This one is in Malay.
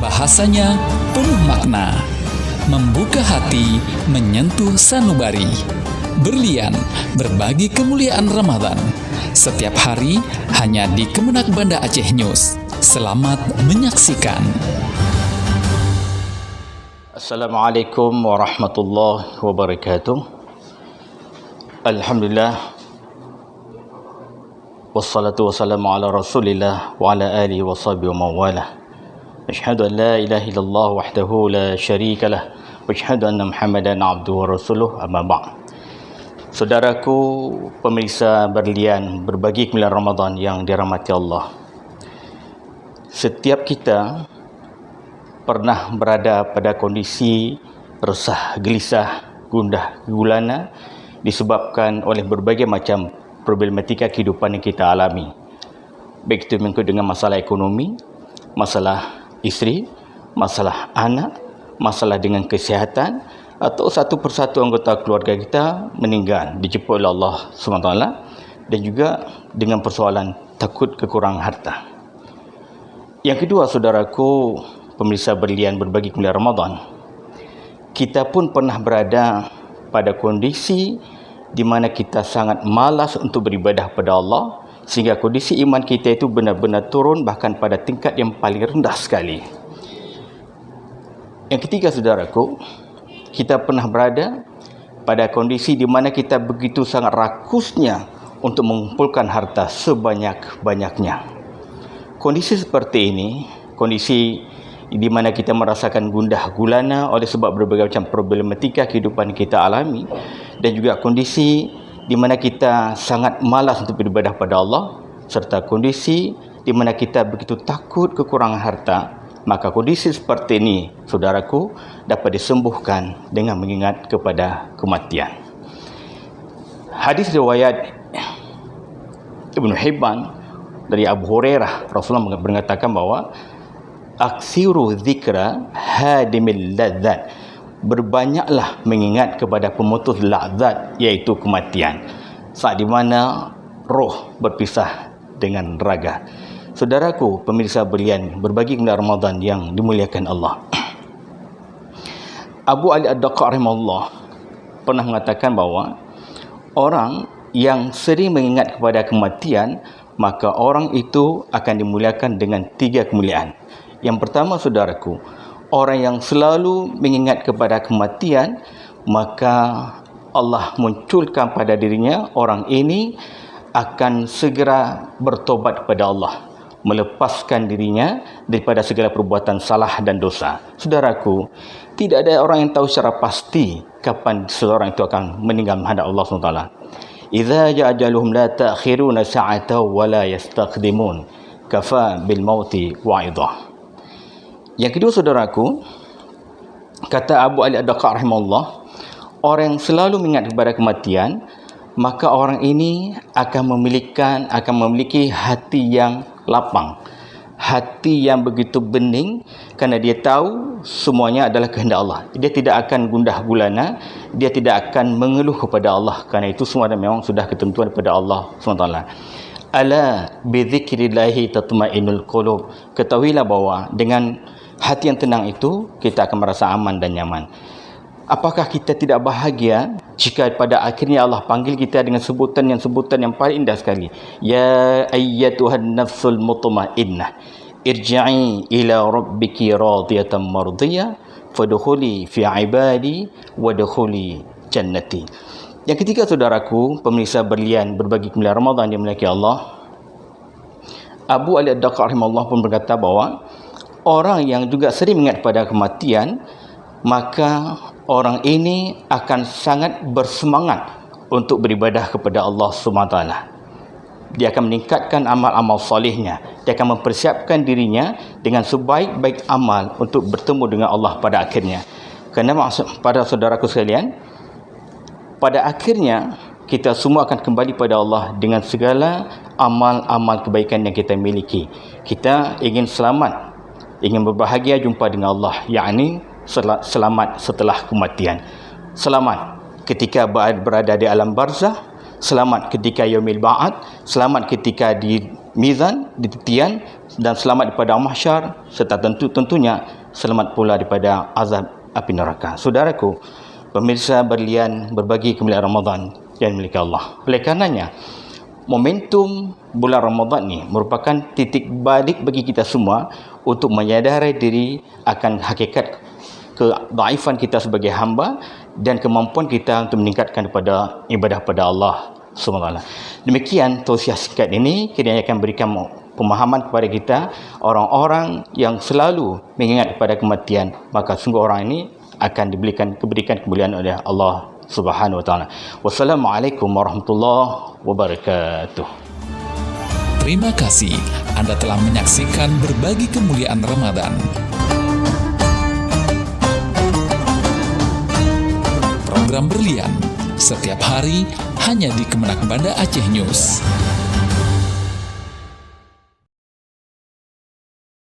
Bahasanya penuh makna, membuka hati, menyentuh sanubari. Berlian, berbagi kemuliaan Ramadan. Setiap hari hanya di Kemenak Banda Aceh News. Selamat menyaksikan. Assalamualaikum warahmatullahi wabarakatuh. Alhamdulillah. Wassalatu wassalamu ala rasulillah wa ala alihi wa sahbihi wa mawalah. Asyhadu an la ilaha illallah wahdahu la syarika lah. Wa asyhadu anna Muhammadan abduhu wa rasuluh, amma ba'd. Saudaraku pemirsa Berlian, berbagi kemuliaan Ramadan yang dirahmati Allah. Setiap kita pernah berada pada kondisi resah, gelisah, gundah gulana disebabkan oleh berbagai macam problematika kehidupan yang kita alami. Baik itu mengikut dengan masalah ekonomi, masalah isteri, masalah anak, masalah dengan kesihatan, atau satu persatu anggota keluarga kita meninggal, dijemput oleh Allah SWT, dan juga dengan persoalan takut kekurangan harta. Yang kedua, saudaraku pemirsa Berlian, berbagi kemuliaan Ramadan, kita pun pernah berada pada kondisi di mana kita sangat malas untuk beribadah pada Allah, sehingga kondisi iman kita itu benar-benar turun bahkan pada tingkat yang paling rendah sekali. Yang ketiga, saudaraku, kita pernah berada pada kondisi di mana kita begitu sangat rakusnya untuk mengumpulkan harta sebanyak-banyaknya. Kondisi seperti ini, kondisi di mana kita merasakan gundah gulana oleh sebab berbagai macam problematika kehidupan kita alami, dan juga kondisi di mana kita sangat malas untuk beribadah pada Allah, serta kondisi di mana kita begitu takut kekurangan harta, maka kondisi seperti ini, saudaraku, dapat disembuhkan dengan mengingat kepada kematian. Hadis riwayat Ibnu Hibban dari Abu Hurairah, Rasulullah mengatakan bahawa aksiru zikra hadimil ladzat, berbanyaklah mengingat kepada pemutus ladzat, iaitu kematian, saat di mana roh berpisah dengan raga. Saudaraku pemirsa Berlian, berbagi kemuliaan Ramadan yang dimuliakan Allah, Abu Ali Ad-Daqaq rahimahullah pernah mengatakan bahawa orang yang sering mengingat kepada kematian, maka orang itu akan dimuliakan dengan 3 kemuliaan. Yang pertama, saudaraku, orang yang selalu mengingat kepada kematian, maka Allah munculkan pada dirinya, orang ini akan segera bertobat kepada Allah, melepaskan dirinya daripada segala perbuatan salah dan dosa. Saudaraku, tidak ada orang yang tahu secara pasti kapan seseorang itu akan meninggal menghadap Allah SWT. Idza ja'ajaluhum la ta'khiruna sa'ata wa la yastaqdimun, kafa bil mauti wa'idah. Yang kedua, saudaraku, kata Abu Ali Ad-Daqaq rahimahullah, orang yang selalu mengingat kepada kematian, maka orang ini akan memiliki hati yang lapang, hati yang begitu bening, kerana dia tahu semuanya adalah kehendak Allah. Dia tidak akan gundah gulana, dia tidak akan mengeluh kepada Allah, kerana itu semua memang sudah ketentuan daripada Allah SWT. Ala bidzikrillahi tatma'innul qulub, ketahuilah bahawa dengan hati yang tenang itu kita akan merasa aman dan nyaman. Apakah kita tidak bahagia jika pada akhirnya Allah panggil kita dengan sebutan yang paling indah sekali? Ya ayyatuhan nafsul mutmainnah, irji'i ila rabbiki radiyatan mardiyah, fadkhuli fi ibadi wadkhuli jannati. Yang ketiga, saudaraku pemirsa Berlian, berbagi kemuliaan Ramadan yang dimuliakan Allah, Abu Ali Ad-Daqaq rahimahullah pun berkata bahawa orang yang juga sering mengingat pada kematian, maka orang ini akan sangat bersemangat untuk beribadah kepada Allah SWT. Dia akan meningkatkan amal-amal solehnya. Dia akan mempersiapkan dirinya dengan sebaik-baik amal untuk bertemu dengan Allah pada akhirnya. Kerana pada saudaraku sekalian, pada akhirnya kita semua akan kembali pada Allah dengan segala amal-amal kebaikan yang kita miliki. Kita ingin selamat, ingin berbahagia jumpa dengan Allah, yakni selamat setelah kematian, selamat ketika berada di alam barzah, selamat ketika yaumil ba'ad, selamat ketika di mizan, di titian, dan selamat daripada mahsyar, serta tentunya selamat pula daripada azab api neraka. Saudaraku, pemirsa berlian berbagi kemuliaan Ramadan yang dimiliki Allah. Oleh karenanya, momentum bulan Ramadan ni merupakan titik balik bagi kita semua untuk menyadari diri akan hakikat kedaifan kita sebagai hamba dan kemampuan kita untuk meningkatkan daripada ibadah pada Allah SWT. Demikian tausiah singkat ini kiranya akan berikan pemahaman kepada kita, orang-orang yang selalu mengingat kepada kematian, maka sungguh orang ini akan diberikan kemuliaan oleh Allah Subhanahu wa taala. Wassalamualaikum warahmatullahi wabarakatuh. Terima kasih Anda telah menyaksikan Berbagi Kemuliaan Ramadan. Program berlian setiap hari hanya di Kemenak Banda Aceh News.